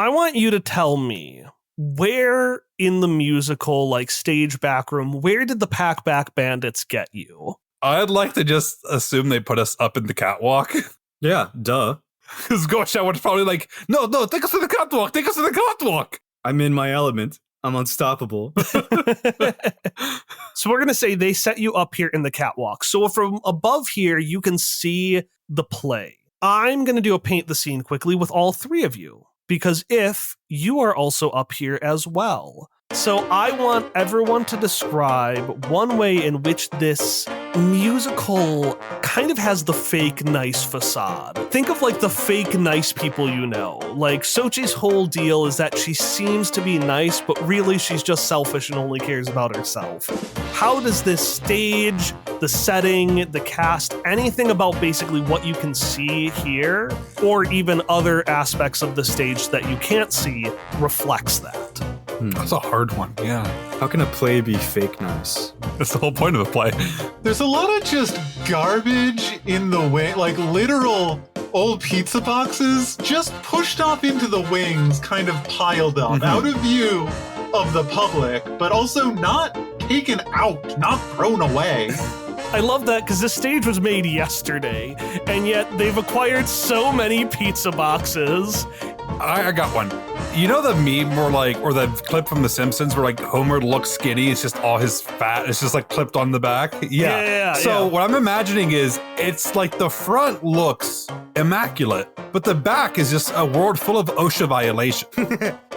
I want you to tell me where in the musical, like stage backroom, where did the Pack-Back Bandits get you? I'd like to just assume they put us up in the catwalk. Yeah, duh. Because Gosha would probably like, no, take us to the catwalk, take us to the catwalk. I'm in my element. I'm unstoppable. So we're going to say they set you up here in the catwalk. So from above here, you can see the play. I'm going to do a paint the scene quickly with all three of you, because if you are also up here as well. So I want everyone to describe one way in which this musical kind of has the fake nice facade. Think of like the fake nice people you know. Like Sochi's whole deal is that she seems to be nice, but really she's just selfish and only cares about herself. How does this stage, the setting, the cast, anything about basically what you can see here, or even other aspects of the stage that you can't see, reflects that? That's a hard one, yeah. How can a play be fake nice? That's the whole point of a play. There's a lot of just garbage in the way, like literal old pizza boxes just pushed off into the wings, kind of piled up, out of view of the public, but also not taken out, not thrown away. I love that because this stage was made yesterday, and yet they've acquired so many pizza boxes. I got one. You know the meme or the clip from The Simpsons where like Homer looks skinny, it's just all his fat, it's just like clipped on the back? Yeah. So what I'm imagining is it's like the front looks immaculate, but the back is just a world full of OSHA violation.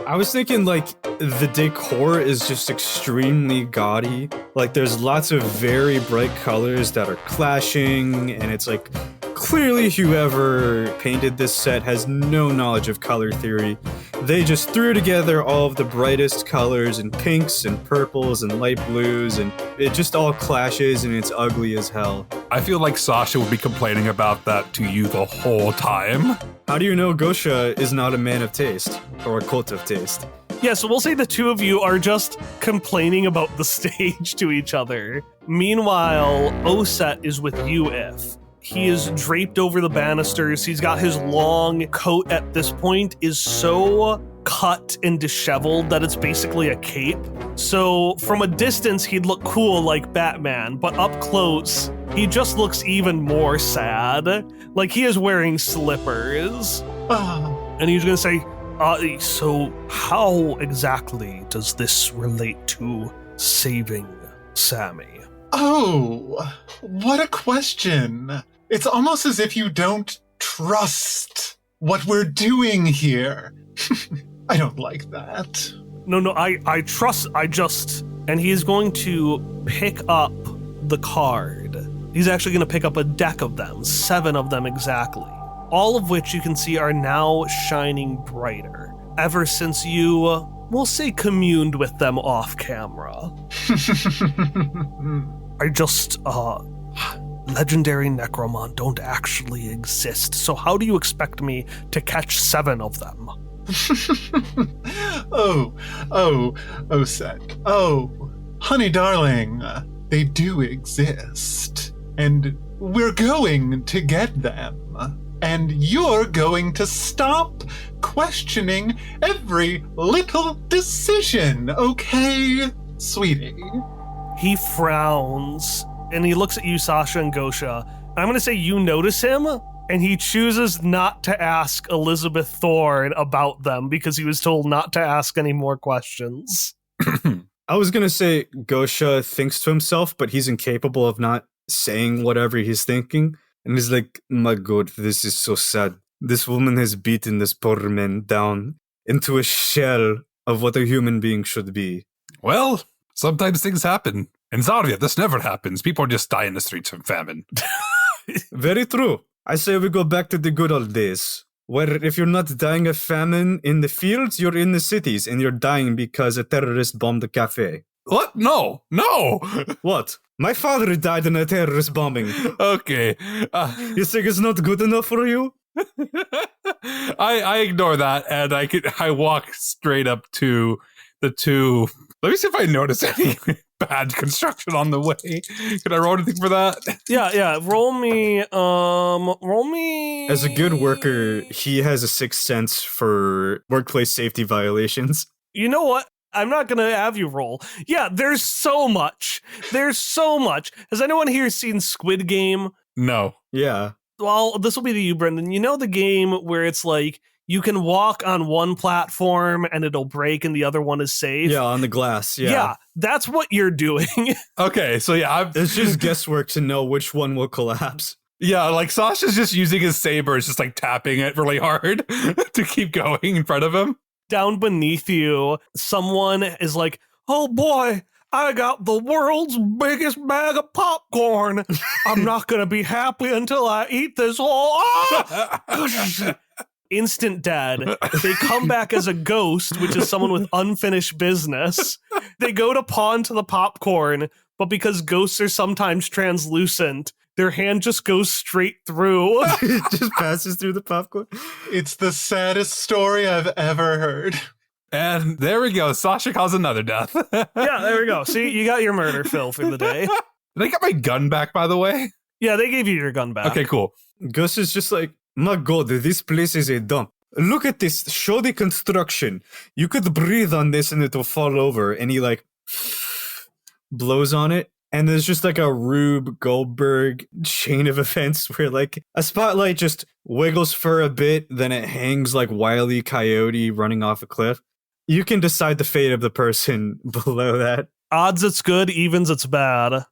I was thinking like the decor is just extremely gaudy. Like there's lots of very bright colors that are clashing, and it's like clearly whoever painted this set has no knowledge of color theory. They just threw together all of the brightest colors and pinks and purples and light blues, and it just all clashes and it's ugly as hell. I feel like Sasha would be complaining about that to you the whole time. How do you know Gosha is not a man of taste or a cult of taste? Yeah, so we'll say the two of you are just complaining about the stage to each other. Meanwhile, Oset is with you, If. He is draped over the banisters. He's got his long coat at this point is so cut and disheveled that it's basically a cape. So from a distance, he'd look cool like Batman, but up close, he just looks even more sad. Like he is wearing slippers. And he's gonna say, so how exactly does this relate to saving Sammy? Oh, what a question. It's almost as if you don't trust what we're doing here. I don't like that. No, I trust, and he is going to pick up the card. He's actually going to pick up a deck of them, 7 of them exactly, all of which you can see are now shining brighter, ever since you, we'll say, communed with them off camera. Legendary Necromon don't actually exist, so how do you expect me to catch 7 of them? Set. Oh, honey darling, they do exist. And we're going to get them. And you're going to stop questioning every little decision, okay, sweetie? He frowns, and he looks at you, Sasha and Gosha. I'm going to say you notice him, and he chooses not to ask Elizabeth Thorne about them because he was told not to ask any more questions. I was going to say Gosha thinks to himself, but he's incapable of not saying whatever he's thinking. And he's like, my God, this is so sad. This woman has beaten this poor man down into a shell of what a human being should be. Well, sometimes things happen. In Zarya, this never happens. People just die in the streets from famine. Very true. I say we go back to the good old days, where if you're not dying of famine in the fields, you're in the cities, and you're dying because a terrorist bombed a cafe. What? No. What? My father died in a terrorist bombing. Okay. You think it's not good enough for you? I ignore that, and I walk straight up to the two. Let me see if I notice any bad construction on the way. Can I roll anything for that? Yeah. Roll me. As a good worker, he has a sixth sense for workplace safety violations. You know what? I'm not going to have you roll. Yeah, there's so much. Has anyone here seen Squid Game? No. Yeah. Well, this will be to you, Brendan. You know the game where it's like you can walk on one platform and it'll break and the other one is safe? Yeah, on the glass. Yeah, that's what you're doing. Okay, so yeah. It's just guesswork to know which one will collapse. Yeah, like Sasha's just using his saber, just like tapping it really hard to keep going in front of him. Down beneath you, someone is like, oh boy, I got the world's biggest bag of popcorn. I'm not going to be happy until I eat this whole... Oh! Instant dead. They come back as a ghost, which is someone with unfinished business. They go to paw into the popcorn, but because ghosts are sometimes translucent, their hand just goes straight through. It just passes through the popcorn. It's the saddest story I've ever heard. And there we go. Sasha caused another death. Yeah, there we go. See, you got your murder fill for the day. Did I get my gun back, by the way? Yeah, they gave you your gun back. Okay, cool. Gus is just like, my god, this place is a dump. Look at this shoddy construction. You could breathe on this and it will fall over. And he like blows on it. And there's just like a Rube Goldberg chain of events where like a spotlight just wiggles for a bit, then it hangs like Wile E. Coyote running off a cliff. You can decide the fate of the person below that. Odds it's good, evens it's bad.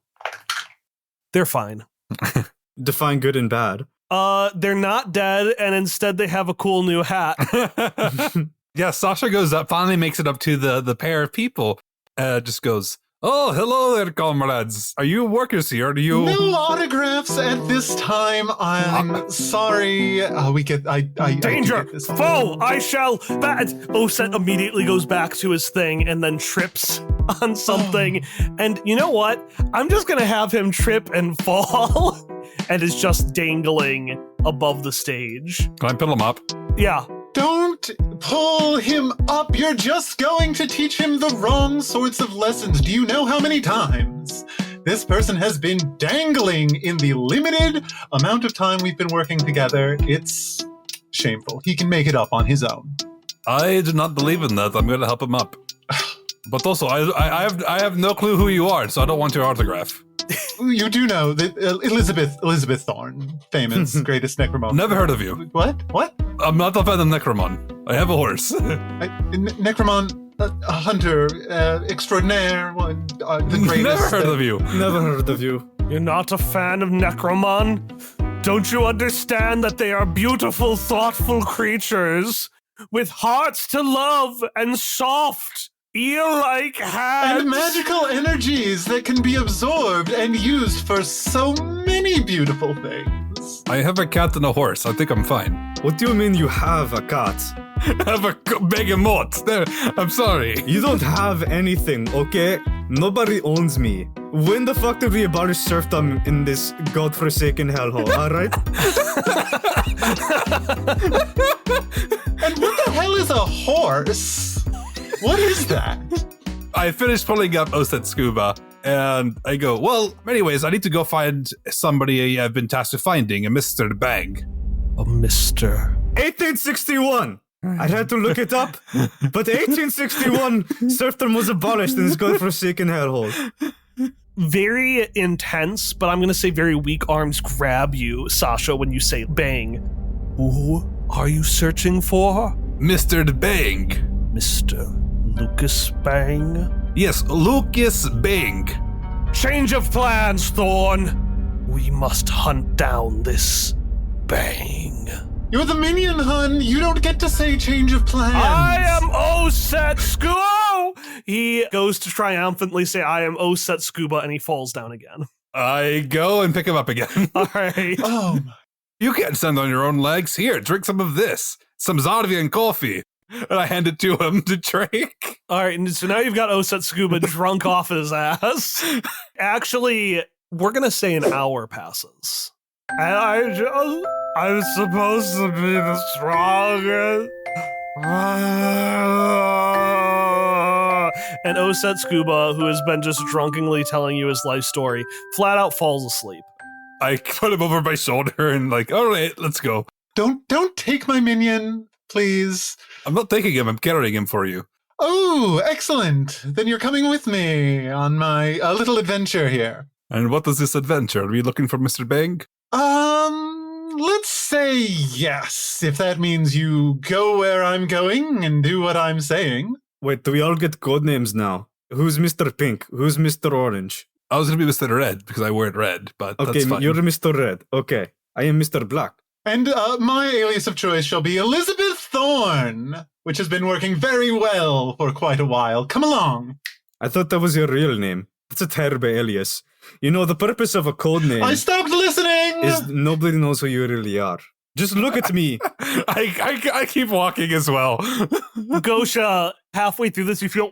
They're fine. Define good and bad. They're not dead, and instead they have a cool new hat. Yeah, Sasha goes up, finally makes it up to the pair of people. Just goes, oh, hello there, comrades. Are you workers here? Or do you... No autographs at this time. I'm sorry. Danger! Foe! I shall... That... Oset immediately goes back to his thing and then trips on something. And you know what? I'm just gonna have him trip and fall and is just dangling above the stage. Can I pull him up? Yeah. Don't pull him up. You're just going to teach him the wrong sorts of lessons. Do you know how many times this person has been dangling in the limited amount of time we've been working together? It's shameful. He can make it up on his own. I do not believe in that. I'm going to help him up. But also, I have no clue who you are, so I don't want your autograph. You do know that Elizabeth Thorne, famous greatest necromon. Never heard of you. What? I'm not a fan of Necromon. I have a horse. Necromon, a hunter extraordinaire, the greatest. Never heard of you. Never heard of you. You're not a fan of Necromon? Don't you understand that they are beautiful, thoughtful creatures with hearts to love and soft, eel-like hands? And magical energies that can be absorbed and used for so many beautiful things. I have a cat and a horse. I think I'm fine. What do you mean you have a cat? I have a behemoth. There, I'm sorry. You don't have anything, okay? Nobody owns me. When the fuck did we abolish serfdom in this godforsaken hellhole, alright? And what the hell is a horse? What is that? I finished pulling up Oset Scuba, and I go, well, anyways, I need to go find somebody I've been tasked with finding, a Mr. Bang. A Mr. 1861! I had to look it up, but 1861, serfdom was abolished in this godforsaken hellhole. Very intense, but I'm going to say very weak arms grab you, Sasha, when you say bang. Who are you searching for? Mr. Bang. Mr. Lucas Bang? Yes, Lucas Bang. Change of plans, Thorn. We must hunt down this Bang. You're the minion, hun. You don't get to say change of plans. I am Oset Scuba! He goes to triumphantly say, I am Oset Scuba, and he falls down again. I go and pick him up again. All right. Oh, You can't stand on your own legs. Here, drink some of this. Some Zarvian coffee. And I hand it to him to drink. All right, and so now you've got Oset Scuba drunk off his ass. Actually, we're going to say an hour passes. And I'm supposed to be the strongest. And Oset Scuba, who has been just drunkenly telling you his life story, flat out falls asleep. I put him over my shoulder and like, all right, let's go. Don't take my minion, please. I'm not taking him. I'm carrying him for you. Oh, excellent. Then you're coming with me on my little adventure here. And what is this adventure? Are we looking for Mr. Bang? Let's say yes, if that means you go where I'm going and do what I'm saying. Wait, do we all get code names now? Who's Mr. Pink? Who's Mr. Orange? I was going to be Mr. Red because I wear red, but okay, that's fine. You're Mr. Red. Okay, I am Mr. Black. And my alias of choice shall be Elizabeth Thorne, which has been working very well for quite a while. Come along. I thought that was your real name. That's a terrible alias. You know, the purpose of a code name... I stopped listening! ...is nobody knows who you really are. Just look at me. I keep walking as well. Gosha, halfway through this, you feel...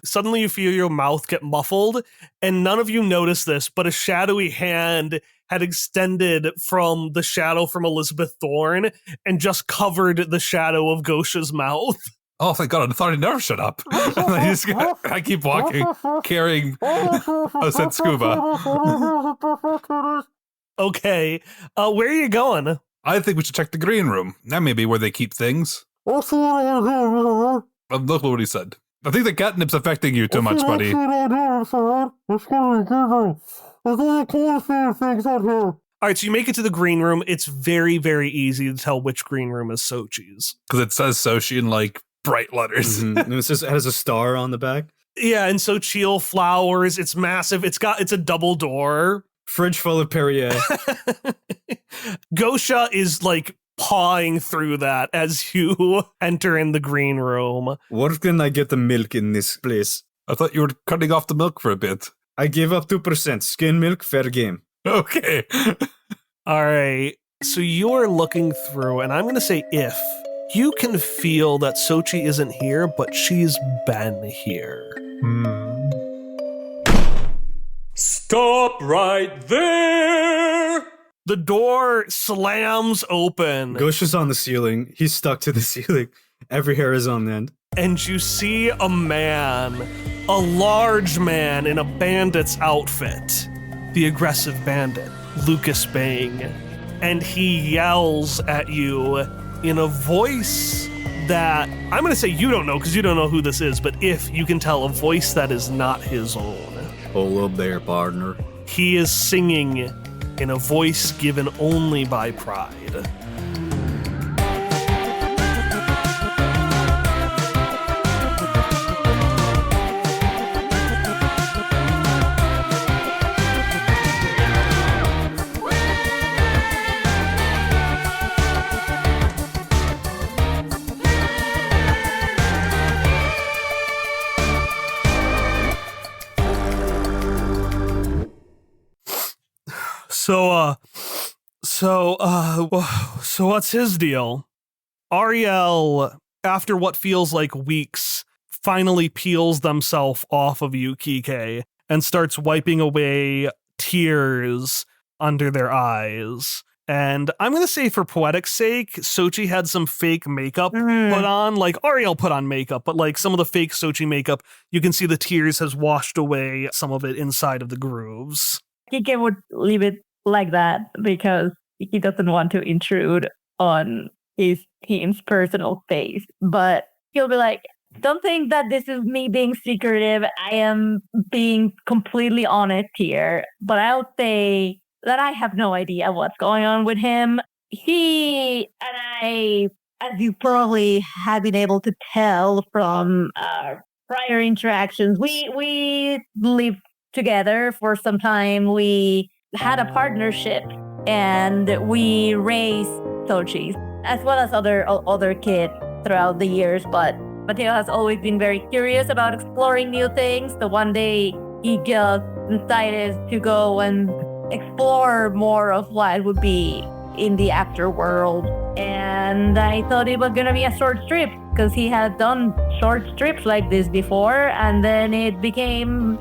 Suddenly you feel your mouth get muffled, and none of you notice this, but a shadowy hand had extended from the shadow from Elizabeth Thorne and just covered the shadow of Gosha's mouth. Oh, thank God. I thought I'd never shut up. I keep walking, carrying Oset Scuba. Okay, where are you going? I think we should check the green room. That may be where they keep things. Look what he said. I think the catnip's affecting you too much, buddy. All right, so you make it to the green room. It's very, very easy to tell which green room is Sochi's. Because it says Sochi in, like, bright letters. Mm-hmm. And it has a star on the back. Yeah, and Sochiel flowers. It's massive. It's a double door. Fridge full of Perrier. Gosha is, like, pawing through that as you enter in the green room. Where can I get the milk in this place? I thought you were cutting off the milk for a bit. I gave up 2%. Skin milk, fair game. Okay. All right. So you're looking through, and I'm going to say if. You can feel that Sochi isn't here, but she's been here. Stop right there! The door slams open. Gosha's on the ceiling. He's stuck to the ceiling. Every hair is on end. And you see a man, a large man in a bandit's outfit. The aggressive bandit, Lucas Bang. And he yells at you in a voice that I'm going to say you don't know because you don't know who this is, but if you can tell, a voice that is not his own. Hold up there, partner. He is singing in a voice given only by pride. So what's his deal? Ariel, after what feels like weeks, finally peels themselves off of you, Kike, and starts wiping away tears under their eyes. And I'm going to say for poetic sake, Sochi had some fake makeup put on. Like, Ariel put on makeup, but like some of the fake Sochi makeup, you can see the tears has washed away some of it inside of the grooves. Kike would leave it like that because he doesn't want to intrude on his team's personal space. But he'll be like, don't think that this is me being secretive. I am being completely honest here. But I'll say that I have no idea what's going on with him. He and I, as you probably have been able to tell from prior interactions, we lived together for some time. We had a partnership and we raised Sochi as well as other kids throughout the years. But Mateo has always been very curious about exploring new things. So one day he just decided to go and explore more of what would be in the afterworld. And I thought it was going to be a short trip because he had done short trips like this before. And then it became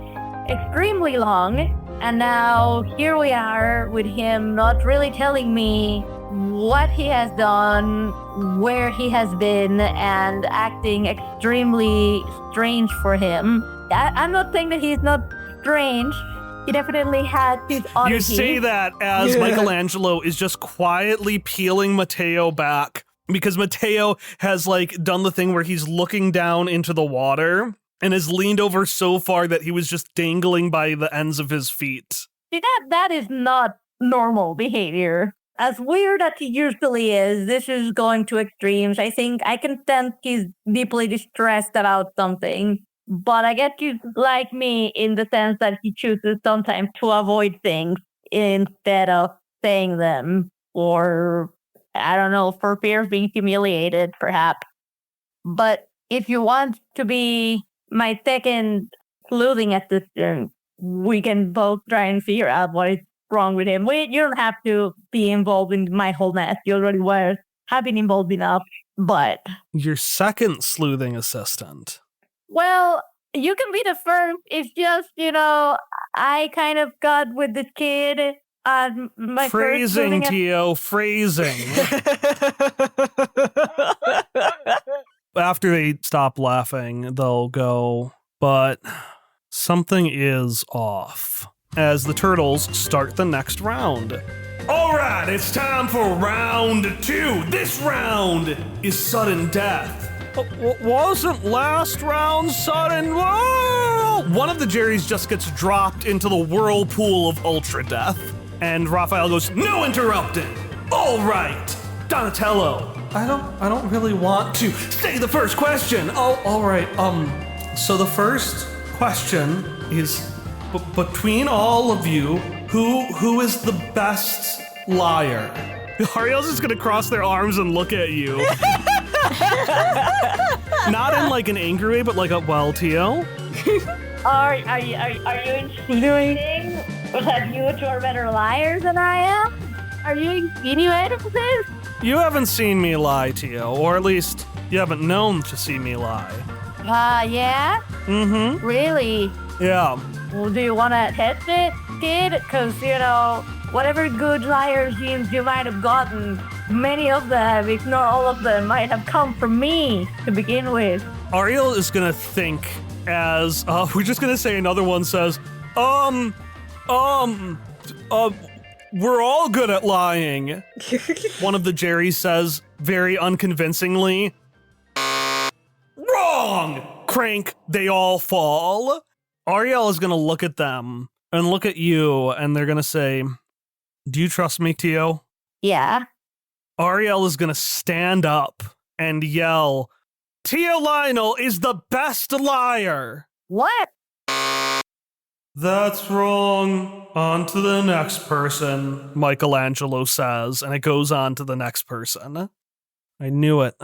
extremely long. And now here we are with him not really telling me what he has done, where he has been, and acting extremely strange for him. I'm not saying that he's not strange. He definitely had his oddity. You say that as Michelangelo is just quietly peeling Matteo back because Matteo has done the thing where he's looking down into the water and has leaned over so far that he was just dangling by the ends of his feet. See, that is not normal behavior. As weird as he usually is, this is going to extremes. I think I can sense he's deeply distressed about something. But I guess he's like me in the sense that he chooses sometimes to avoid things instead of saying them. Or, I don't know, for fear of being humiliated, perhaps. But if you want to be my second sleuthing assistant, we can both try and figure out what is wrong with him. You don't have to be involved in my whole mess. You already have been involved enough, but... Your second sleuthing assistant. Well, you can be the first. It's just, I kind of got with the kid on my phrasing, first Tio, phrasing. After they stop laughing, they'll go, but something is off. As the turtles start the next round. All right, it's time for round 2. This round is sudden death. Wasn't last round sudden? Whoa! One of the Jerrys just gets dropped into the whirlpool of Ultra Death. And Raphael goes, no interrupting. All right, Donatello. I don't really want to say the first question. Oh, all right. So the first question is between all of you, who is the best liar? Ariel's just gonna cross their arms and look at you. Not in an angry way, but well, Tio. Are you insinuating that you two are better liars than I am? Are you insinuating this? You haven't seen me lie, Tio, or at least you haven't known to see me lie. Yeah? Mm-hmm. Really? Yeah. Well, do you want to test it, kid? Because, whatever good liar genes you might have gotten, many of them, if not all of them, might have come from me to begin with. Ariel is going to think as, we're just going to say another one says, we're all good at lying. One of the Jerrys says very unconvincingly, wrong! Crank, they all fall. Ariel is going to look at them and look at you, and they're going to say, do you trust me, Tio? Yeah. Ariel is going to stand up and yell, Tio Lionel is the best liar. What? That's wrong. On to the next person, Michelangelo says, and it goes on to the next person. I knew it.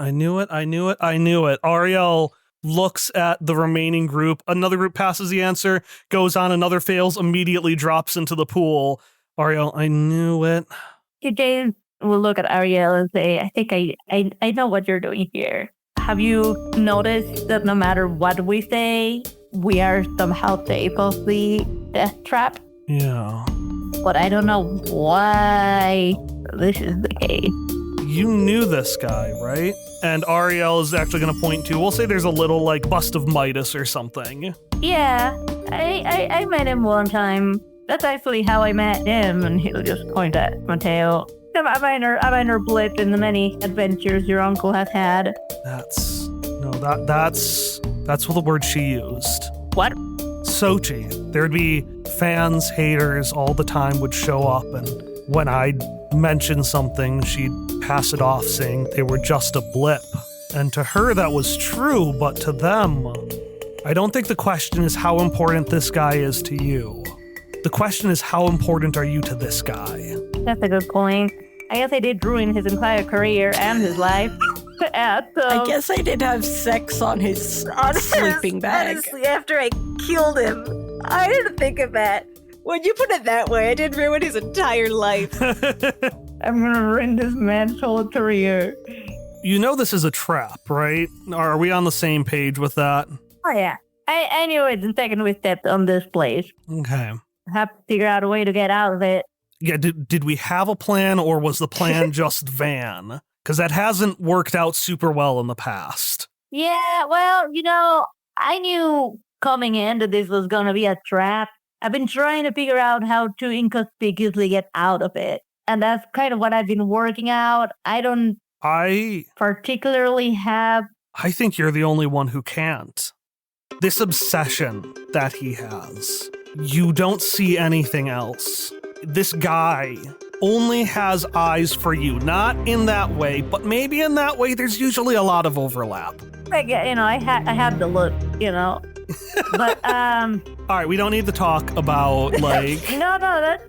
Ariel looks at the remaining group. Another group passes the answer, goes on, another fails, immediately drops into the pool. Ariel, I knew it. James will look at Ariel and say, I think I know what you're doing here. Have you noticed that no matter what we say, we are somehow safe of the death trap? Yeah. But I don't know why this is the case. You knew this guy, right? And Ariel is actually going to point to, we'll say there's a little bust of Midas or something. Yeah, I met him one time. That's actually how I met him, and he'll just point at Matteo. A minor blip in the many adventures your uncle has had. That's what the word she used. What? Sochi. There'd be fans, haters all the time would show up, and when I'd mention something, she'd pass it off saying they were just a blip. And to her that was true, but to them, I don't think the question is how important this guy is to you. The question is how important are you to this guy? That's a good point. I guess I did ruin his entire career and his life. I guess I did have sex on his sleeping bag. Honestly, after I killed him, I didn't think of that. When you put it that way, I did ruin his entire life. I'm gonna ruin this man's whole career. You know this is a trap, right? Are we on the same page with that? Oh yeah. I knew it the second we stepped on this place. Okay. I have to figure out a way to get out of it. Yeah, did we have a plan, or was the plan just Van? Because that hasn't worked out super well in the past. Yeah, well, I knew coming in that this was going to be a trap. I've been trying to figure out how to inconspicuously get out of it. And that's kind of what I've been working out. I particularly have... I think you're the only one who can't. This obsession that he has, you don't see anything else. This guy only has eyes for you, not in that way, but maybe in that way there's usually a lot of overlap. I have the look, But, all right, we don't need to talk about, like... No,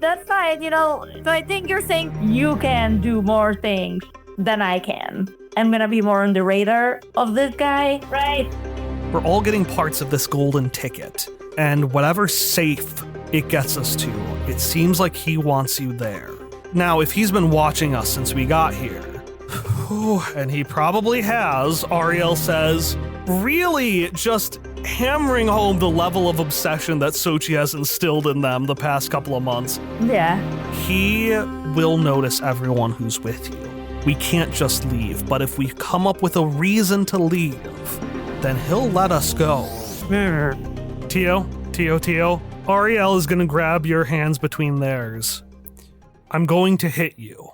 that's fine, So I think you're saying you can do more things than I can. I'm gonna be more on the radar of this guy, right? We're all getting parts of this golden ticket, and whatever safe it gets us to, it seems like he wants you there. Now, if he's been watching us since we got here, and he probably has, Ariel says, really just hammering home the level of obsession that Sochi has instilled in them the past couple of months. Yeah. He will notice everyone who's with you. We can't just leave, but if we come up with a reason to leave, then he'll let us go. Tio, Ariel is gonna grab your hands between theirs. I'm going to hit you.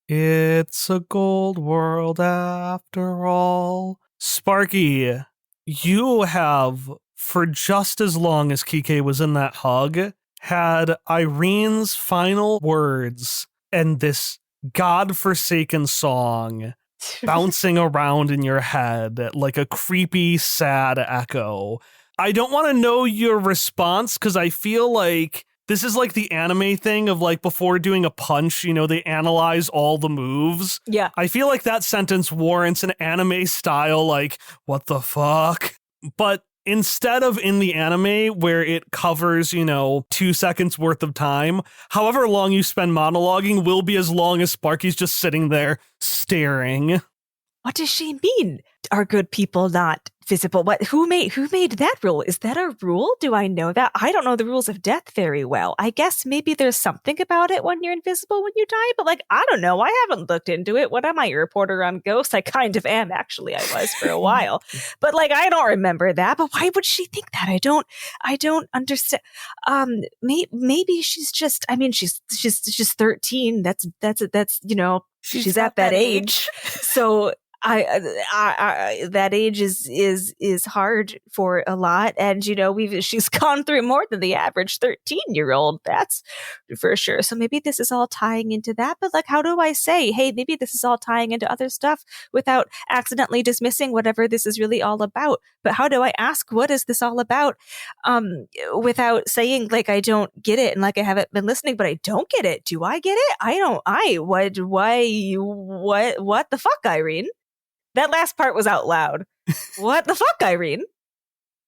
It's a gold world after all. Sparky, you have, for just as long as Kike was in that hug, had Irene's final words and this godforsaken song bouncing around in your head like a creepy, sad echo. I don't want to know your response because I feel like this is like the anime thing of like before doing a punch, they analyze all the moves. Yeah. I feel like that sentence warrants an anime style like, what the fuck? But instead of in the anime where it covers, 2 seconds worth of time, however long you spend monologuing will be as long as Sparky's just sitting there staring. What does she mean? Are good people not visible? Who made that rule? Is that a rule? Do I know that? I don't know the rules of death very well. I guess maybe there's something about it when you're invisible when you die, but I don't know. I haven't looked into it. What am I, a reporter on ghosts? I kind of am, actually. I was for a while. But I don't remember that. But why would she think that? I don't understand. Maybe she's just, she's 13. That's she's at that age. So I that age is hard for a lot, and she's gone through more than the average 13-year-old, that's for sure. So maybe this is all tying into that, but how do I say, hey, maybe this is all tying into other stuff without accidentally dismissing whatever this is really all about? But how do I ask, what is this all about, without saying I don't get it and I haven't been listening, but I don't get it? Do I get it? What the fuck, Irene? That last part was out loud. What the fuck, Irene?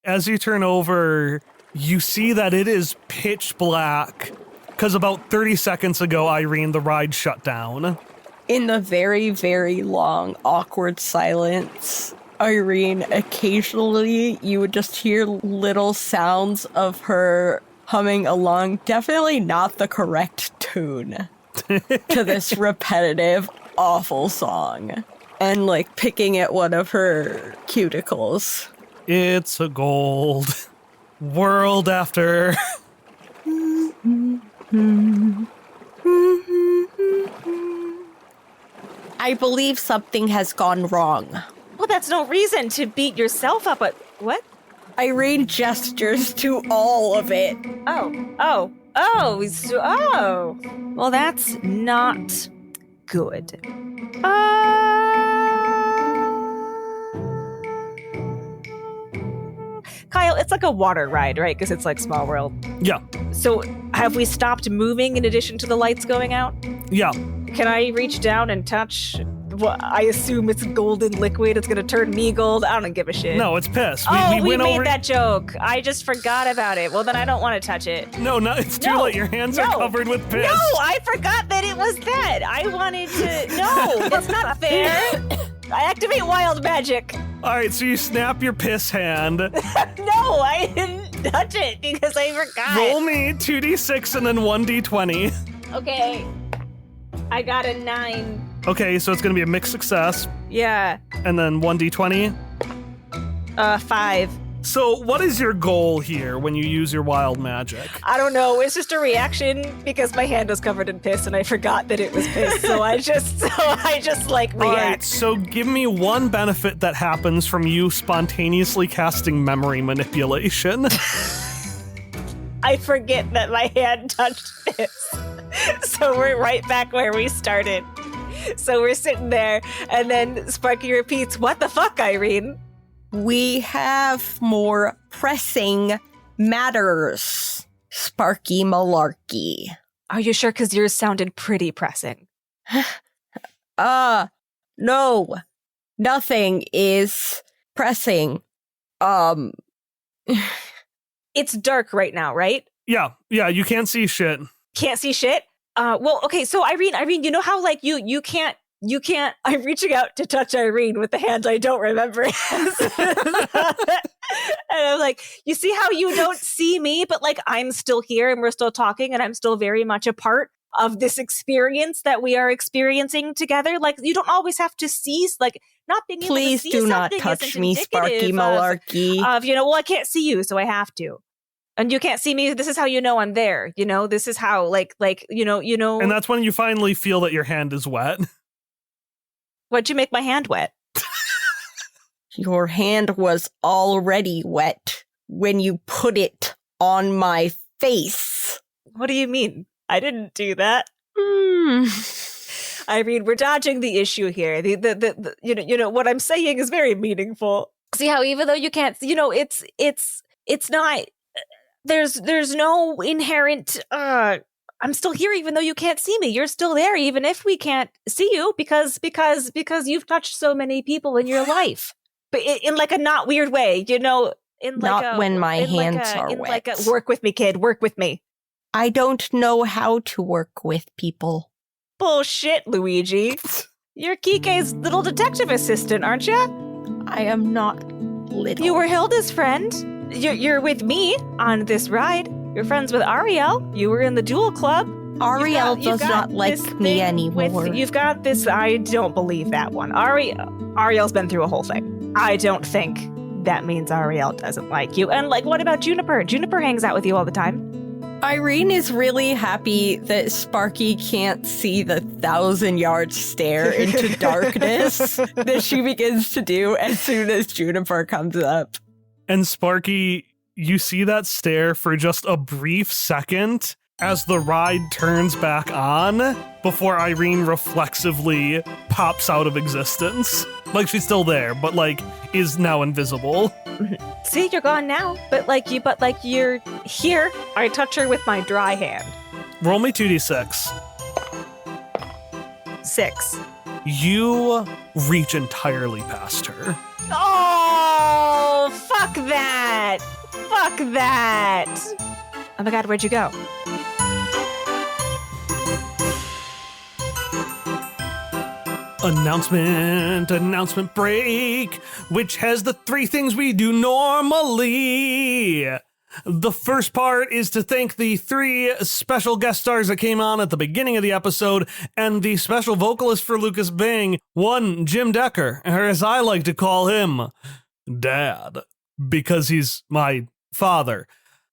As you turn over, you see that it is pitch black, because about 30 seconds ago, Irene, the ride shut down. In the very, very long, awkward silence, Irene, occasionally you would just hear little sounds of her humming along, definitely not the correct tune, to this repetitive, awful song. And picking at one of her cuticles. It's a gold world after. I believe something has gone wrong. Well, that's no reason to beat yourself up. But what? Irene gestures to all of it. Oh. Well, that's not good. Kyle, it's like a water ride, right? Because it's like Small World. Yeah. So have we stopped moving in addition to the lights going out? Yeah. Can I reach down and touch what I assume it's golden liquid? It's going to turn me gold? I don't give a shit. No, it's piss. We made that joke. I just forgot about it. Well, then I don't want to touch it. No, it's too late. Your hands are covered with piss. No, I forgot that it was that. I wanted to... No, that's not fair. I activate wild magic. All right, so you snap your piss hand. No, I didn't. touch it because I forgot. Roll me 2d6 and then 1d20. Okay. I got a 9. Okay, so it's going to be a mixed success. Yeah. And then 1d20. 5. So what is your goal here when you use your wild magic? I don't know. It's just a reaction because my hand was covered in piss and I forgot that it was piss. So I just like react. All right, so give me one benefit that happens from you spontaneously casting memory manipulation. I forget that my hand touched piss. So we're right back where we started. So we're sitting there and then Sparky repeats, "What the fuck, Irene?" We have more pressing matters, Sparky Malarkey. Are you sure? Because yours sounded pretty pressing. No. Nothing is pressing. It's dark right now, right? Yeah, you can't see shit. Can't see shit? Well, okay, so Irene, you know how like you can't I'm reaching out to touch Irene with the hand I don't remember. And I'm like, you see how you don't see me, but like I'm still here and we're still talking and I'm still very much a part of this experience that we are experiencing together. Like you don't always have to see, like not being able to see Please do not touch me, Sparky Malarkey. Well, I can't see you, so I have to. And you can't see me. This is how you know I'm there. You know, this is how like you know. And that's when you finally feel that your hand is wet. What'd you make my hand wet? Your hand was already wet when you put it on my face. What do you mean? I didn't do that. Irene, we're dodging the issue here. The you know what I'm saying is very meaningful. See how even though you can't, it's not. There's no inherent. I'm still here even though you can't see me. You're still there even if we can't see you because you've touched so many people in your life, but in like a not weird way, In like not when my hands are wet. Work with me, kid. Work with me. I don't know how to work with people. Bullshit, Luigi. You're Kike's little detective assistant, aren't you? I am not little. You were Hilda's friend. You're with me on this ride. You're friends with Ariel. You were in the duel club. Ariel does not like me anymore. You've got this. I don't believe that one. Ariel's been through a whole thing. I don't think that means Ariel doesn't like you. And like, what about Juniper? Juniper hangs out with you all the time. Irene is really happy that Sparky can't see the 1,000-yard stare into darkness that she begins to do as soon as Juniper comes up. And Sparky, you see that stare for just a brief second as the ride turns back on before Irene reflexively pops out of existence. Like she's still there, but like is now invisible. See, you're gone now, but you're here. I touch her with my dry hand. Roll me 2d6. 6. You reach entirely past her. Oh, fuck that. Fuck that. Oh my god, where'd you go? Announcement break, which has the 3 things we do normally. The first part is to thank the 3 special guest stars that came on at the beginning of the episode and the special vocalist for Lucas Bing, one Jim Decker, or as I like to call him, Dad, because he's my father.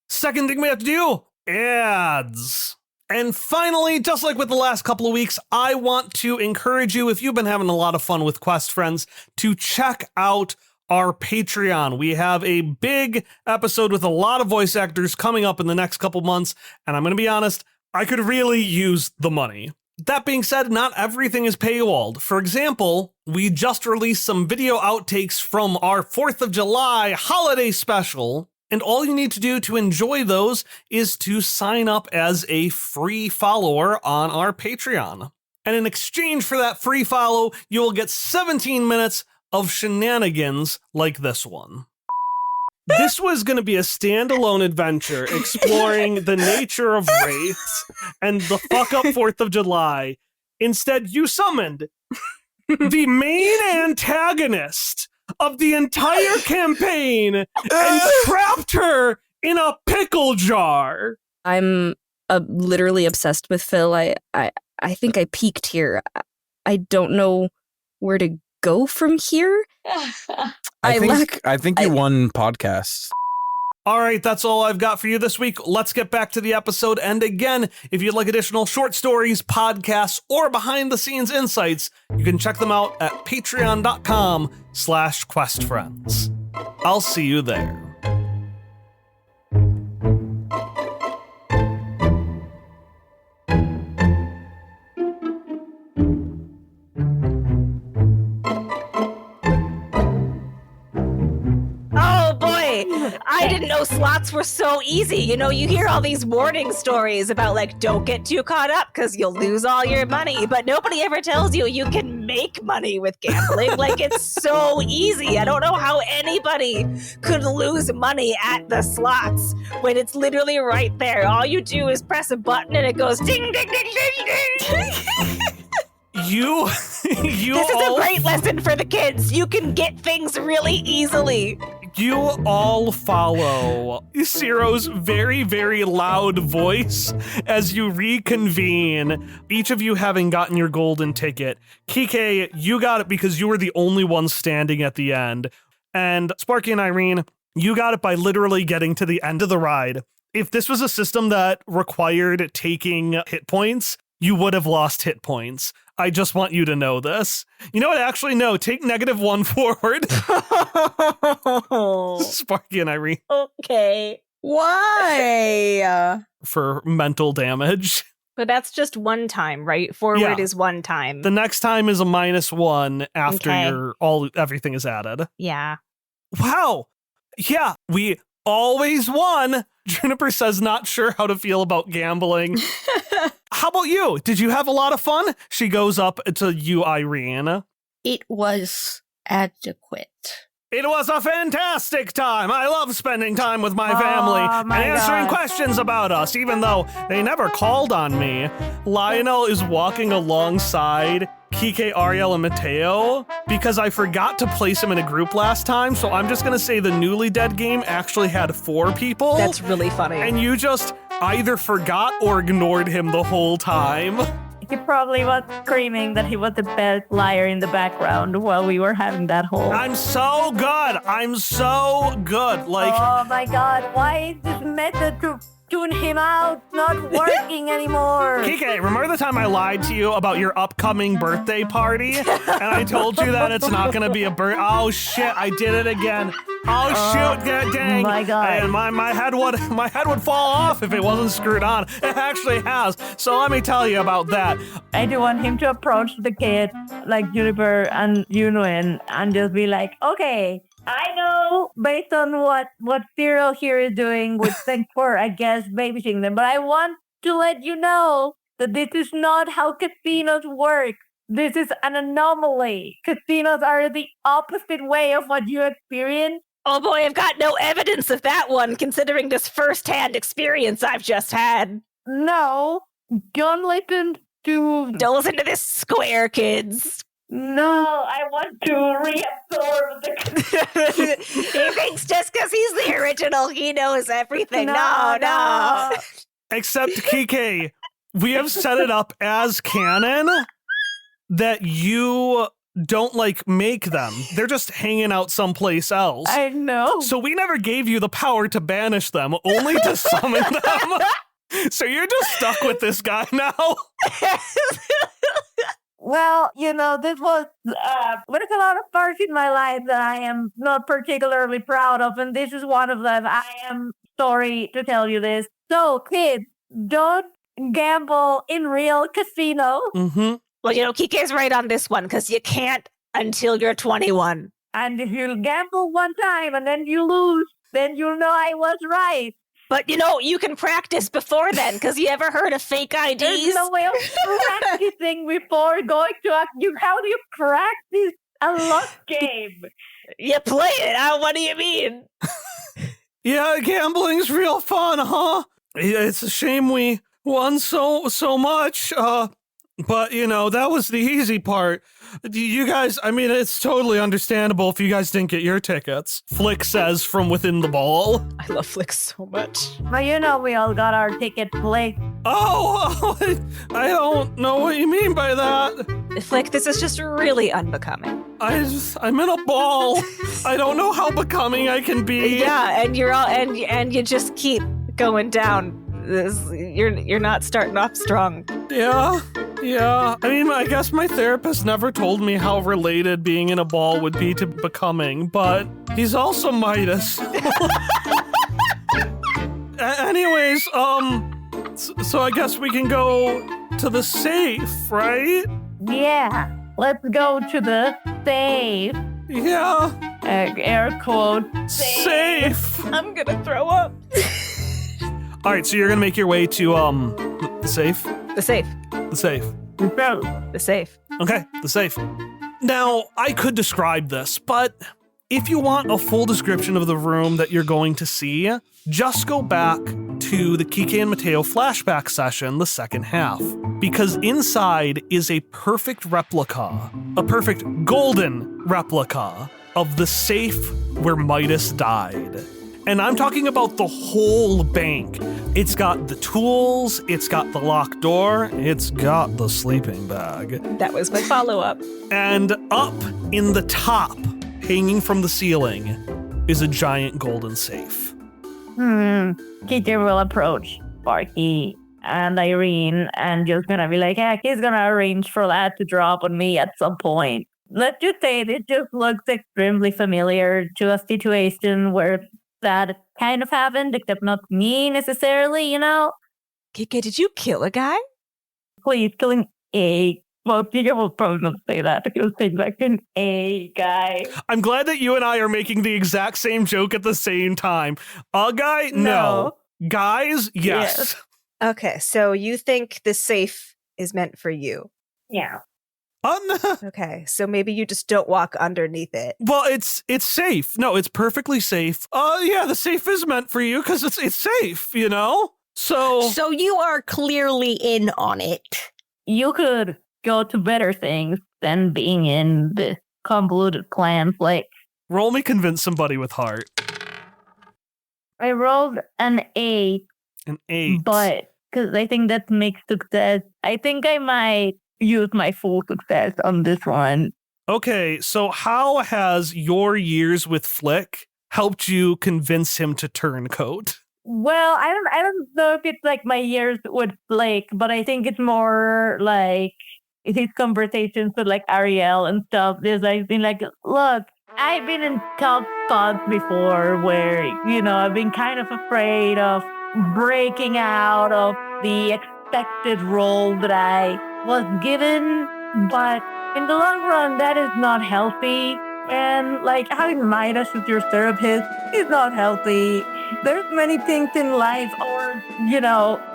Second thing we have to do, ads. And finally, just like with the last couple of weeks, I want to encourage you, if you've been having a lot of fun with Quest Friends, to check out our Patreon. We have a big episode with a lot of voice actors coming up in the next couple months, and I'm going to be honest, I could really use the money. That being said, not everything is paywalled. For example, we just released some video outtakes from our 4th of July holiday special, and all you need to do to enjoy those is to sign up as a free follower on our Patreon. And in exchange for that free follow, you will get 17 minutes of shenanigans like this one. This was going to be a standalone adventure exploring the nature of wraiths and the fuck-up 4th of July. Instead, you summoned the main antagonist of the entire campaign and trapped her in a pickle jar. I'm literally obsessed with Phil. I think I peaked here. I don't know where to go from here. I think you won podcasts. All right, that's all I've got for you this week. Let's get back to the episode. And again, if you'd like additional short stories, podcasts, or behind-the-scenes insights, you can check them out at patreon.com/questfriends. I'll see you there. I didn't know slots were so easy. You know, you hear all these warning stories about, like, don't get too caught up because you'll lose all your money. But nobody ever tells you you can make money with gambling. Like, it's so easy. I don't know how anybody could lose money at the slots when it's literally right there. All you do is press a button and it goes ding, ding, ding, ding, ding. This is a great lesson for the kids. You can get things really easily. You all follow Ciro's very, very loud voice as you reconvene, each of you having gotten your golden ticket. Kike, you got it because you were the only one standing at the end. And Sparky and Irene, you got it by literally getting to the end of the ride. If this was a system that required taking hit points, you would have lost hit points. I just want you to know this. You know what? Actually, no. Take -1 forward. Sparky and Irene. Okay. Why? For mental damage. But that's just one time, right? Forward is one time. The next time is a -1 after everything is added. Yeah. Wow. Yeah, we always won. Juniper says not sure how to feel about gambling. How about you? Did you have a lot of fun? She goes up to you, Irene. It was adequate. It was a fantastic time. I love spending time with my family and answering questions about us, even though they never called on me. Lionel is walking alongside Kike, Ariel, and Mateo because I forgot to place him in a group last time, so I'm just going to say the Newly Dead game actually had 4 people. That's really funny. And you just either forgot or ignored him the whole time. He probably was screaming that he was the best liar in the background while we were having that whole... I'm so good. Like, oh my god, why is this method to tune him out not working anymore? Kike, remember the time I lied to you about your upcoming birthday party? And I told you that it's not going to be a Oh shit, I did it again. Oh shoot, dang. My god. And my head would fall off if it wasn't screwed on. It actually has. So let me tell you about that. I do want him to approach the kid like Juniper and Yunwen and just be like, okay, I know based on what Cyril here is doing with thanks for, I guess, babysitting them, but I want to let you know that this is not how casinos work. This is an anomaly. Casinos are the opposite way of what you experience. Oh boy, I've got no evidence of that one, considering this first-hand experience I've just had. No, don't listen to this square, kids. No, I want to reabsorb the... He thinks just because he's the original, he knows everything. No. Except, Kike, we have set it up as canon that you don't, make them. They're just hanging out someplace else. I know. So we never gave you the power to banish them, only to summon them. So you're just stuck with this guy now. Well, this was there's a lot of parts in my life that I am not particularly proud of, and this is one of them. I am sorry to tell you this. So, kids, don't gamble in real casinos. Mm-hmm. Well, Kike's right on this one, because you can't until you're 21. And if you gamble one time and then you lose, then you'll know I was right. But, you can practice before then, because you ever heard of fake IDs? There's no way of practicing before going to how do you practice a luck game? You play it. What do you mean? Yeah, gambling's real fun, huh? It's a shame we won so much. But, that was the easy part. You guys, it's totally understandable if you guys didn't get your tickets, Flick says from within the ball. I love Flick so much. But we all got our ticket, Flick. Oh, I don't know what you mean by that. Flick, this is just really unbecoming. I'm in a ball. I don't know how becoming I can be. Yeah, and you're all and you just keep going down. You're not starting off strong. Yeah. I guess my therapist never told me how related being in a ball would be to becoming, but he's also Midas. Anyways, so I guess we can go to the safe, right? Yeah, let's go to the safe. Yeah. Air quote. Safe. I'm gonna throw up. All right, so you're gonna make your way to the safe. The safe. The safe. The safe. Okay, the safe. Now, I could describe this, but if you want a full description of the room that you're going to see, just go back to the Kike and Mateo flashback session, the second half, because inside is a perfect replica, a perfect golden replica of the safe where Midas died. And I'm talking about the whole bank. It's got the tools, it's got the locked door, it's got the sleeping bag. That was my follow-up. And up in the top, hanging from the ceiling, is a giant golden safe. Kike will approach Sparky and Irene and just gonna be like, heck, he's gonna arrange for that to drop on me at some point. Let's just say it just looks extremely familiar to a situation where that kind of happened, except not me necessarily, Kike, did you kill a guy? Please, killing a... Well, Kike will probably not say that. He was saying like an A guy. I'm glad that you and I are making the exact same joke at the same time. A guy? No. Guys? Yes. Okay, so you think the safe is meant for you? Yeah. Okay, so maybe you just don't walk underneath it. Well, it's safe. No, it's perfectly safe. Yeah, the safe is meant for you because it's safe, So you are clearly in on it. You could go to better things than being in the convoluted plan. Like, roll me convince somebody with heart. I rolled an 8. An 8. But because I think that makes success. I think I might use my full success on this one. Okay, so how has your years with Flick helped you convince him to turncoat? Well, I don't know if it's like my years with Flick, but I think it's more like his conversations with like Ariel and stuff. There's like been like, look, I've been in tough spots before where, I've been kind of afraid of breaking out of the expected role that I was given, but in the long run, that is not healthy. And like having Midas as your therapist is not healthy. There's many things in life, or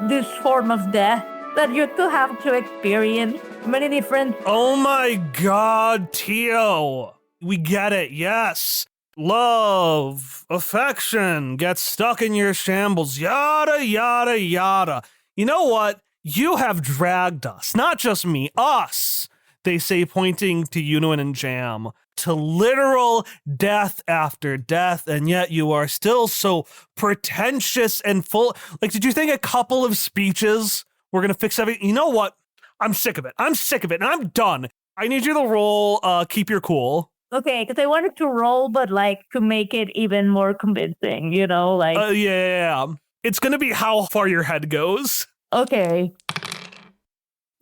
this form of death that you still have to experience. Many different. Oh my God, Tio, we get it. Yes. Love, affection gets stuck in your shambles, yada, yada, yada. You know what? You have dragged us, not just me, us, they say, pointing to Yunoan and Jam, to literal death after death, and yet you are still so pretentious and full. Like, did you think a couple of speeches were going to fix everything? You know what? I'm sick of it. And I'm done. I need you to roll Keep Your Cool. Okay, because I wanted to roll, but like to make it even more convincing, Yeah. It's going to be how far your head goes. Okay.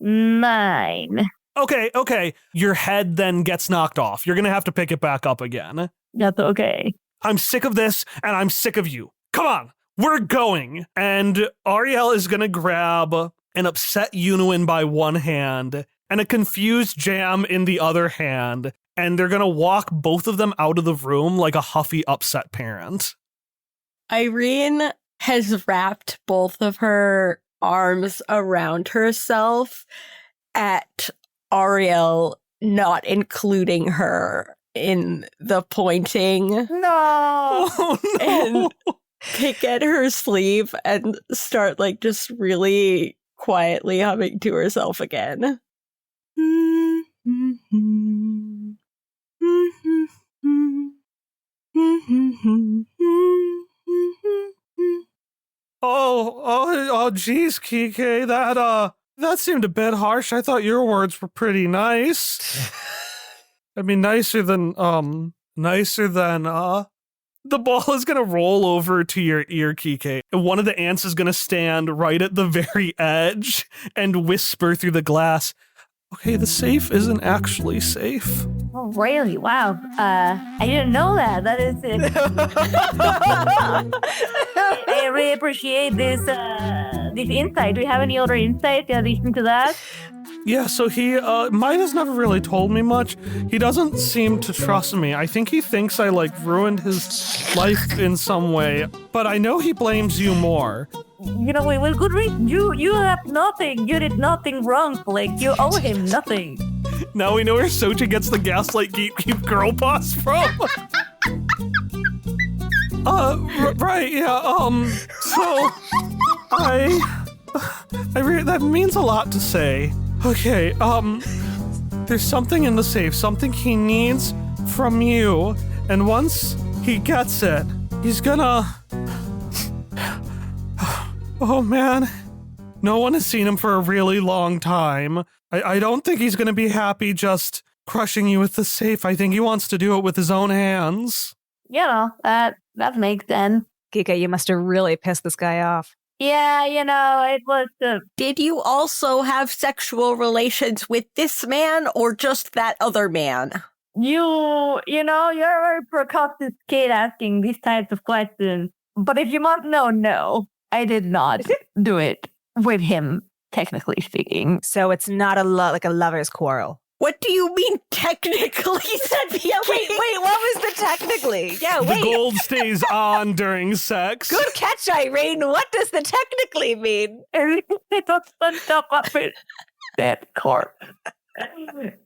9. Okay. Your head then gets knocked off. You're going to have to pick it back up again. That's okay. I'm sick of this, and I'm sick of you. Come on, we're going. And Ariel is going to grab an upset Yunoan by one hand and a confused Jam in the other hand, and they're going to walk both of them out of the room like a huffy, upset parent. Irene has wrapped both of her arms around herself at Ariel, not including her in the pointing. No! Oh, no! And pick at her sleeve and start like just really quietly humming to herself again. Geez, Kike, that seemed a bit harsh. I thought your words were pretty nice. I mean, nicer than, the ball is gonna roll over to your ear, Kike, and one of the ants is gonna stand right at the very edge and whisper through the glass, okay, the safe isn't actually safe. Oh, really? Wow. I didn't know that. That is it. I really appreciate this insight. Do you have any other insight in addition to that? Yeah, so Midas never really told me much. He doesn't seem to trust me. I think he thinks I, ruined his life in some way, but I know he blames you more. You know, with good reason. You have nothing. You did nothing wrong, Flick. You owe him nothing. Now we know where Socha gets the gaslight keep girl boss from. Right, yeah, so, that means a lot to say. Okay, there's something in the safe, something he needs from you, and once he gets it, he's gonna... Oh man, no one has seen him for a really long time. I don't think he's gonna be happy just crushing you with the safe. I think he wants to do it with his own hands. You know, that makes sense. Giga, you must have really pissed this guy off. Yeah, you know, it was... Did you also have sexual relations with this man or just that other man? You know, you're a very precocious kid asking these types of questions. But if you must know, no, I did not do it with him, technically speaking. So it's not a lover's quarrel. What do you mean technically? Yeah, wait, what was the technically? Yeah, wait. The gold stays on during sex. Good catch, Irene. What does the technically mean? It doesn't talk about that corpse.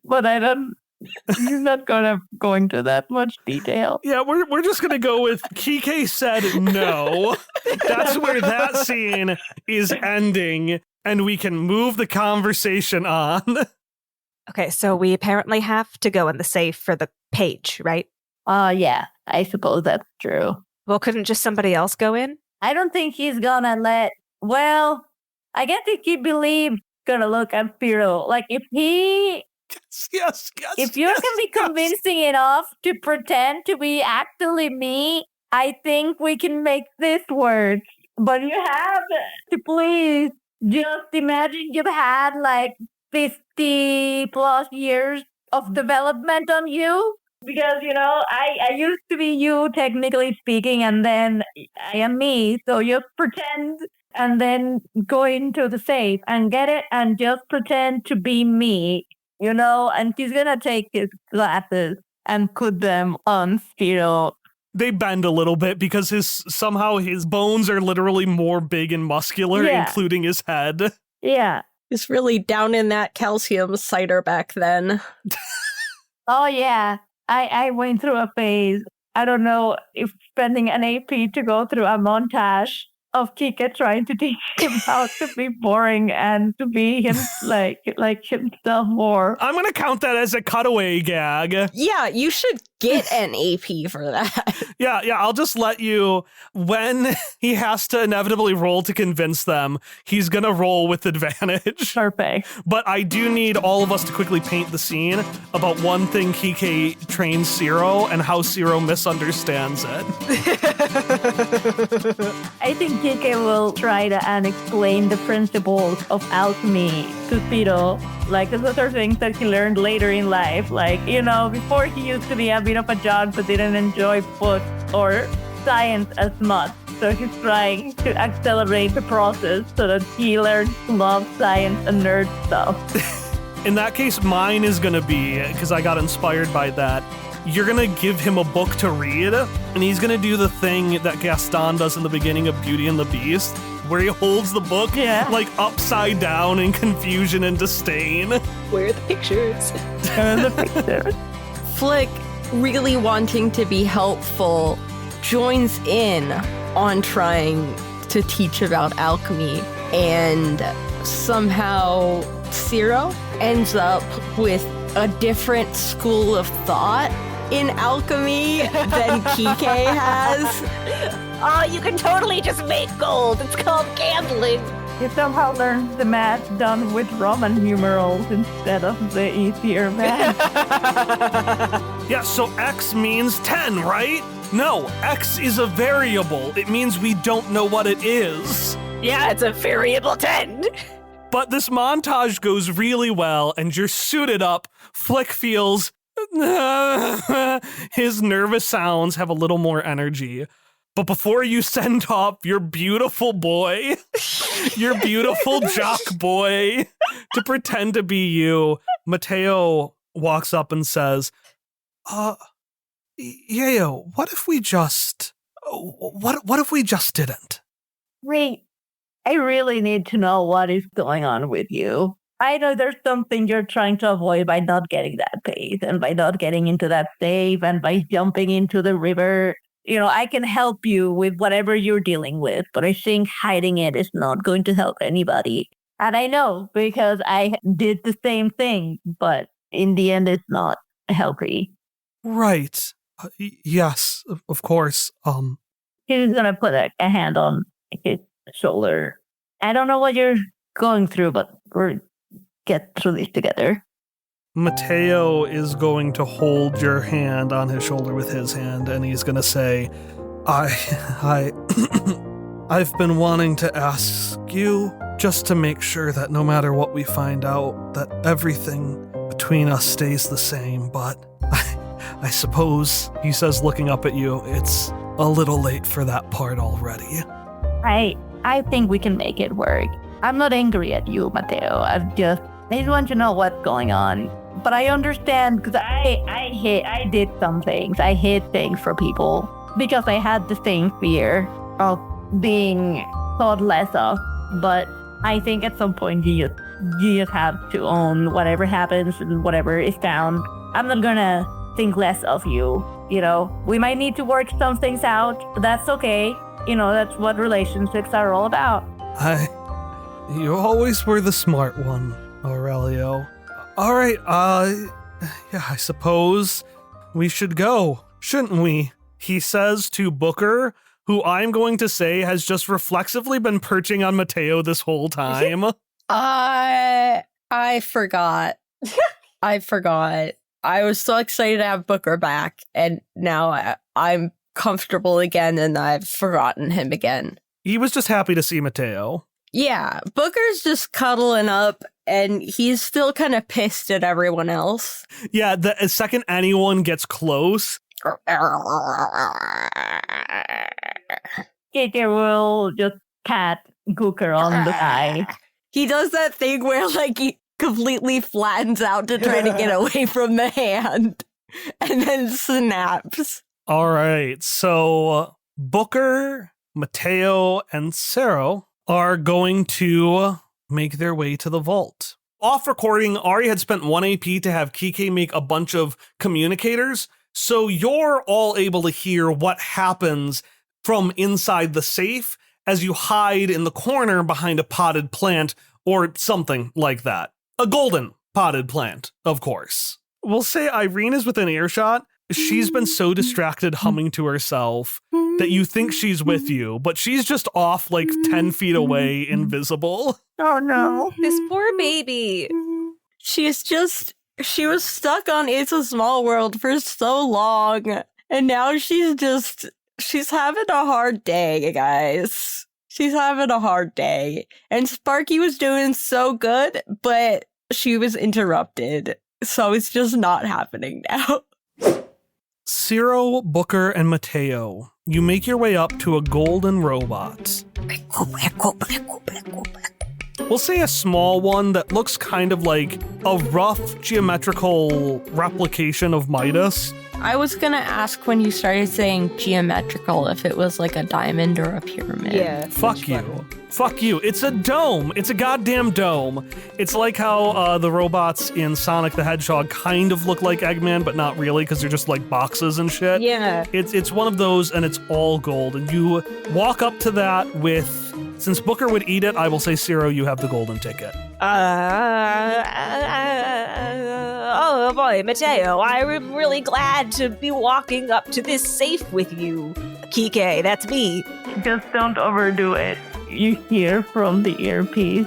But you're not gonna go into that much detail. Yeah, we're just gonna go with Kike said no. That's where that scene is ending, and we can move the conversation on. Okay, so we apparently have to go in the safe for the page, right? Yeah, I suppose that's true. Well, couldn't just somebody else go in? I don't think he's gonna I guess if he believes gonna look at Spiro. Like, if he... Yes. If you can be convincing enough to pretend to be actually me, I think we can make this work. But you have to please just imagine you've had 50 plus years of development on you. Because, I used to be you, technically speaking, and then I am me. So you pretend and then go into the safe and get it and just pretend to be me. And he's gonna take his glasses and put them on Spiro. They bend a little bit because somehow his bones are literally more big and muscular, including his head. Yeah. He's really down in that calcium cider back then. Oh, yeah. I went through a phase. I don't know if spending an AP to go through a montage of Kike trying to teach him how to be boring and to be him like himself more. I'm gonna count that as a cutaway gag. Yeah, you should get an AP for that. Yeah, I'll just let you, when he has to inevitably roll to convince them, he's gonna roll with advantage. Perfect. But I do need all of us to quickly paint the scene about one thing Kike trains Zero and how Zero misunderstands it. I think Kike will try to explain the principles of alchemy to Spiro. Those are things that he learned later in life. Before he used to be a bit of a jock but didn't enjoy books or science as much. So he's trying to accelerate the process so that he learns to love science and nerd stuff. In that case, mine is going to be, because I got inspired by that, you're going to give him a book to read, and he's going to do the thing that Gaston does in the beginning of Beauty and the Beast, where he holds the book upside down in confusion and disdain. Where are the pictures? Flick, really wanting to be helpful, joins in on trying to teach about alchemy, and somehow Zero ends up with a different school of thought in alchemy than Kike has. Oh, you can totally just make gold. It's called gambling. You somehow learned the math done with Roman numerals instead of the easier math. Yeah, so X means 10, right? No, X is a variable. It means we don't know what it is. Yeah, it's a variable 10. But this montage goes really well, and you're suited up. Flick feels his nervous sounds have a little more energy. But before you send off your beautiful boy, your beautiful jock boy, to pretend to be you, Mateo walks up and says, Yayo, what if we just didn't? Wait, I really need to know what is going on with you. I know there's something you're trying to avoid by not getting that paid and by not getting into that safe and by jumping into the river. You know, I can help you with whatever you're dealing with, but I think hiding it is not going to help anybody. And I know because I did the same thing, but in the end, it's not healthy. Right. Yes, of course. He's going to put a hand on his shoulder. I don't know what you're going through, but we'll get through this together. Mateo is going to hold your hand on his shoulder with his hand, and he's going to say, I've been wanting to ask you just to make sure that no matter what we find out, that everything between us stays the same, but I suppose, he says looking up at you, it's a little late for that part already. I think we can make it work. I'm not angry at you, Mateo. I just want to know what's going on. But I understand because I did some things. I hid things for people because I had the same fear of being thought less of. But I think at some point you just have to own whatever happens and whatever is found. I'm not gonna think less of you. You know, we might need to work some things out. But that's okay. You know, that's what relationships are all about. You always were the smart one, Aurelio. All right, yeah, I suppose we should go, shouldn't we? He says to Booker, who I'm going to say has just reflexively been perching on Mateo this whole time. I forgot. I forgot. I was so excited to have Booker back, and now I'm comfortable again, and I've forgotten him again. He was just happy to see Mateo. Yeah, Booker's just cuddling up, and he's still kind of pissed at everyone else. Yeah, the second anyone gets close... Kike will just pat Gooker on the eye. He does that thing where, like, he completely flattens out to try to get away from the hand, and then snaps. All right, so Booker, Mateo, and Cero are going to make their way to the vault. Off recording, Ari had spent 1 AP to have Kike make a bunch of communicators, so you're all able to hear what happens from inside the safe as you hide in the corner behind a potted plant or something like that. A golden potted plant, of course. We'll say Irene is within earshot. She's been so distracted humming to herself that you think she's with you, but she's just off like 10 feet away, invisible. Oh no. This poor baby. She was stuck on It's a Small World for so long, and now she's having a hard day, guys. She's having a hard day. And Sparky was doing so good, but she was interrupted. So it's just not happening now. Cero, Booker, and Mateo, you make your way up to a golden robot. We'll say a small one that looks kind of like a rough geometrical replication of Midas. I was gonna ask when you started saying geometrical if it was like a diamond or a pyramid. Yeah. Fuck you. Fuck you. It's a dome. It's a goddamn dome. It's like how the robots in Sonic the Hedgehog kind of look like Eggman, but not really because they're just like boxes and shit. Yeah. It's one of those, and it's all gold. And you walk up to that with, since Booker would eat it, I will say, Cero, you have the golden ticket. Oh boy, Mateo, I'm really glad to be walking up to this safe with you. Kike, that's me. Just don't overdo it. You hear from the earpiece.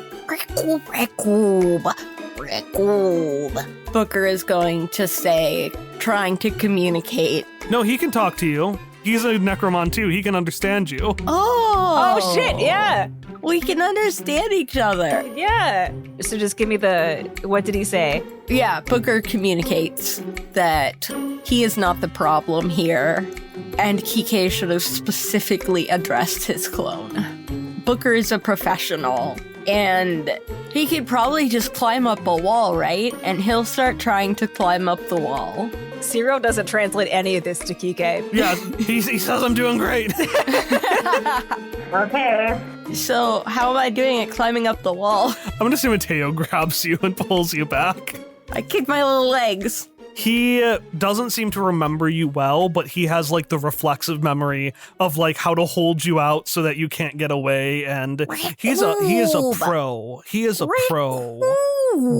Booker is going to say, trying to communicate. No, he can talk to you. He's a necromon too. He can understand you. Oh shit, yeah. We can understand each other. Yeah. So just give me what did he say? Yeah, Booker communicates that he is not the problem here, and Kike should have specifically addressed his clone. Booker is a professional, and he could probably just climb up a wall, right? And he'll start trying to climb up the wall. Zero doesn't translate any of this to Kike. Yeah, he says I'm doing great. Okay. So, how am I doing at climbing up the wall? I'm gonna say Mateo grabs you and pulls you back. I kick my little legs. He doesn't seem to remember you well, but he has like the reflexive memory of like how to hold you out so that you can't get away, and he is a pro. He is a pro.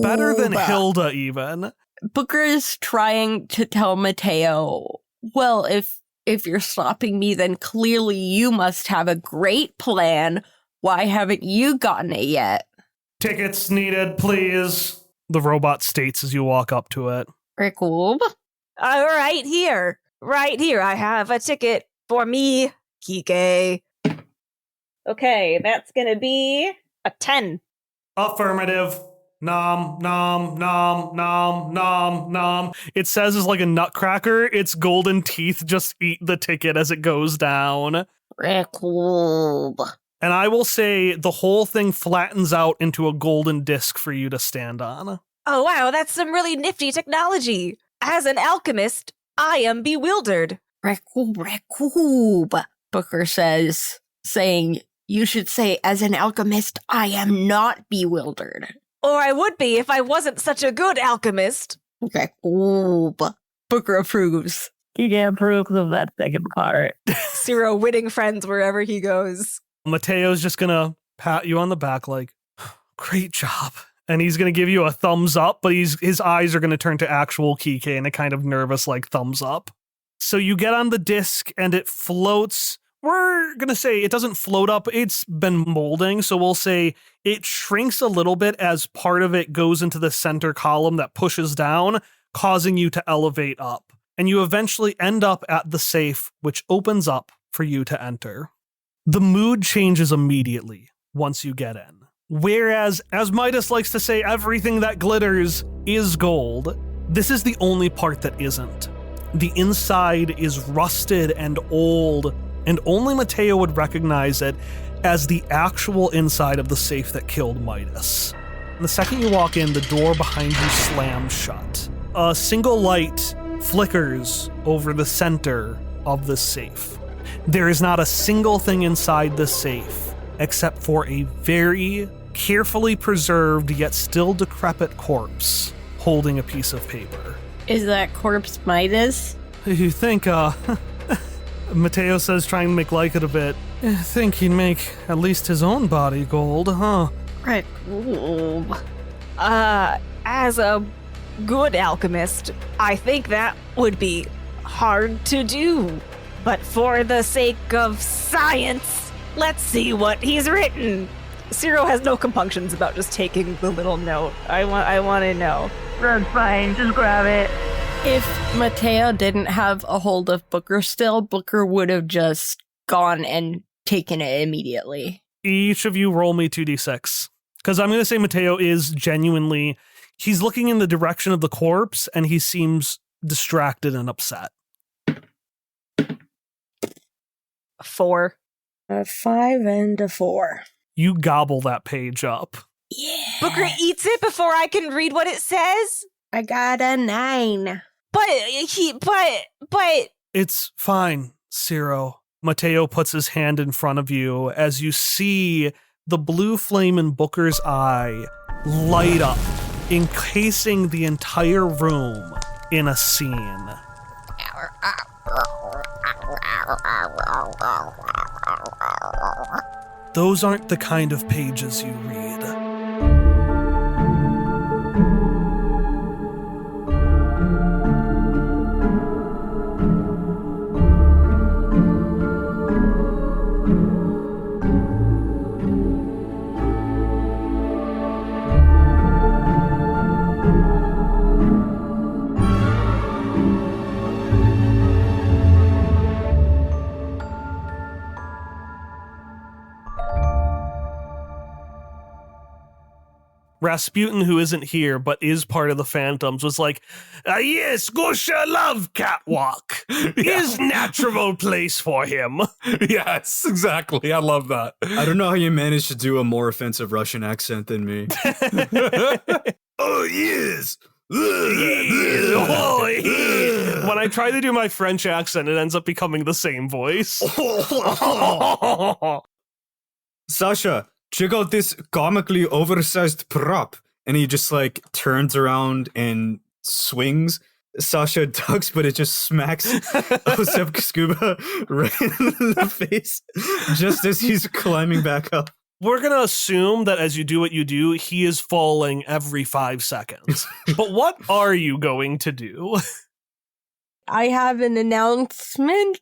Better than Hilda even. Booker is trying to tell Mateo, well, if you're stopping me, then clearly you must have a great plan. Why haven't you gotten it yet? Tickets needed, please. The robot states as you walk up to it. Ricoob? Right here. I have a ticket for me, Kike. Okay, that's gonna be a 10. Affirmative. Nom, nom, nom, nom, nom, nom. It says it's like a nutcracker. Its golden teeth just eat the ticket as it goes down. Ricoob. And I will say the whole thing flattens out into a golden disc for you to stand on. Oh wow, that's some really nifty technology. As an alchemist, I am bewildered. Ricoob. Booker says, saying, you should say, as an alchemist, I am not bewildered. Or I would be if I wasn't such a good alchemist. Ricoob. Booker approves. Kike approves of that second part. Zero winning friends wherever he goes. Mateo's just gonna pat you on the back like, great job. And he's gonna give you a thumbs up, but his eyes are gonna turn to actual Kike in a kind of nervous like thumbs up. So you get on the disc and it floats. We're gonna say it doesn't float up. It's been molding. So we'll say it shrinks a little bit as part of it goes into the center column that pushes down, causing you to elevate up. And you eventually end up at the safe, which opens up for you to enter. The mood changes immediately once you get in. Whereas, as Midas likes to say, everything that glitters is gold, this is the only part that isn't. The inside is rusted and old, and only Mateo would recognize it as the actual inside of the safe that killed Midas. And the second you walk in, the door behind you slams shut. A single light flickers over the center of the safe. There is not a single thing inside the safe except for a very carefully preserved yet still decrepit corpse holding a piece of paper. Is that corpse Midas? You think, Mateo says, trying to make like it a bit. I think he'd make at least his own body gold, huh? Right. As a good alchemist, I think that would be hard to do. But for the sake of science, let's see what he's written. Zero has no compunctions about just taking the little note. I want to know. That's fine, just grab it. If Mateo didn't have a hold of Booker still, Booker would have just gone and taken it immediately. Each of you roll me 2d6. Because I'm going to say Mateo is genuinely, he's looking in the direction of the corpse and he seems distracted and upset. 4. A 5 and a 4. You gobble that page up. Yeah. Booker eats it before I can read what it says? I got a 9. But It's fine, Ciro. Mateo puts his hand in front of you as you see the blue flame in Booker's eye light up, encasing the entire room in a scene. Those aren't the kind of pages you read. Rasputin, who isn't here but is part of the Phantoms, was like, yes, Gosha love catwalk. Is natural place for him. Yes, exactly. I love that. I don't know how you managed to do a more offensive Russian accent than me. Oh, yes. When I try to do my French accent, it ends up becoming the same voice. Sasha, check out this comically oversized prop. And he just like turns around and swings. Sasha ducks, but it just smacks Osep Scuba right in the face just as he's climbing back up. We're going to assume that as you do what you do, he is falling every 5 seconds. But what are you going to do? I have an announcement.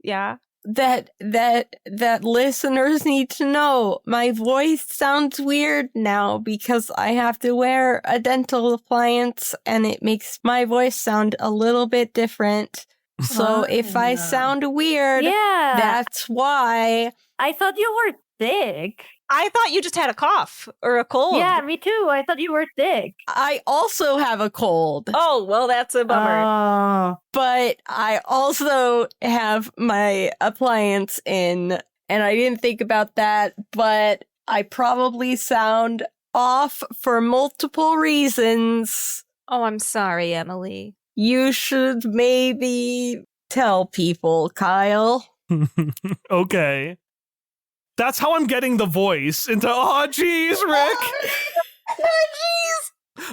Yeah. That listeners need to know. My voice sounds weird now because I have to wear a dental appliance and it makes my voice sound a little bit different. So if I sound weird, that's why. I thought you were sick. I thought you just had a cough or a cold. Yeah, me too. I thought you were sick. I also have a cold. Oh, well, that's a bummer. But I also have my appliance in, and I didn't think about that, but I probably sound off for multiple reasons. Oh, I'm sorry, Emily. You should maybe tell people, Kyle. Okay. That's how I'm getting the voice into, oh, geez, Rick.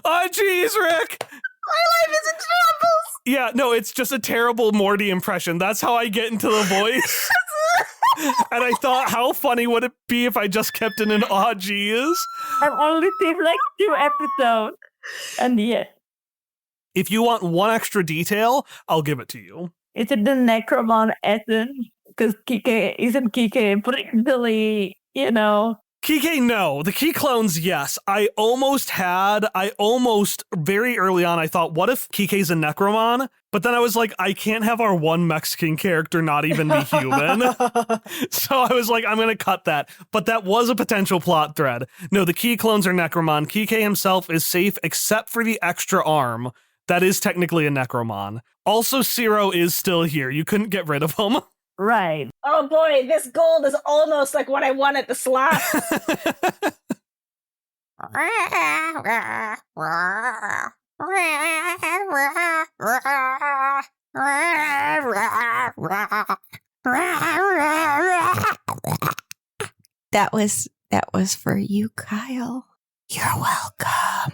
Oh, geez, Rick. My life is in shambles. Yeah, no, it's just a terrible Morty impression. That's how I get into the voice. And I thought, how funny would it be if I just kept in an oh, geez? I've only seen like 2 episodes. And yeah. If you want one extra detail, I'll give it to you. Is it the Necromon essence? Because isn't Kike particularly, Kike, no. The key clones, yes. I almost very early on, I thought, what if Kike's a Necromon? But then I was like, I can't have our one Mexican character not even be human. So I was like, I'm going to cut that. But that was a potential plot thread. No, the key clones are Necromon. Kike himself is safe except for the extra arm. That is technically a Necromon. Also, Zero is still here. You couldn't get rid of him. Right. Oh boy, this gold is almost like what I won at the slot. That was for you, Kyle. You're welcome.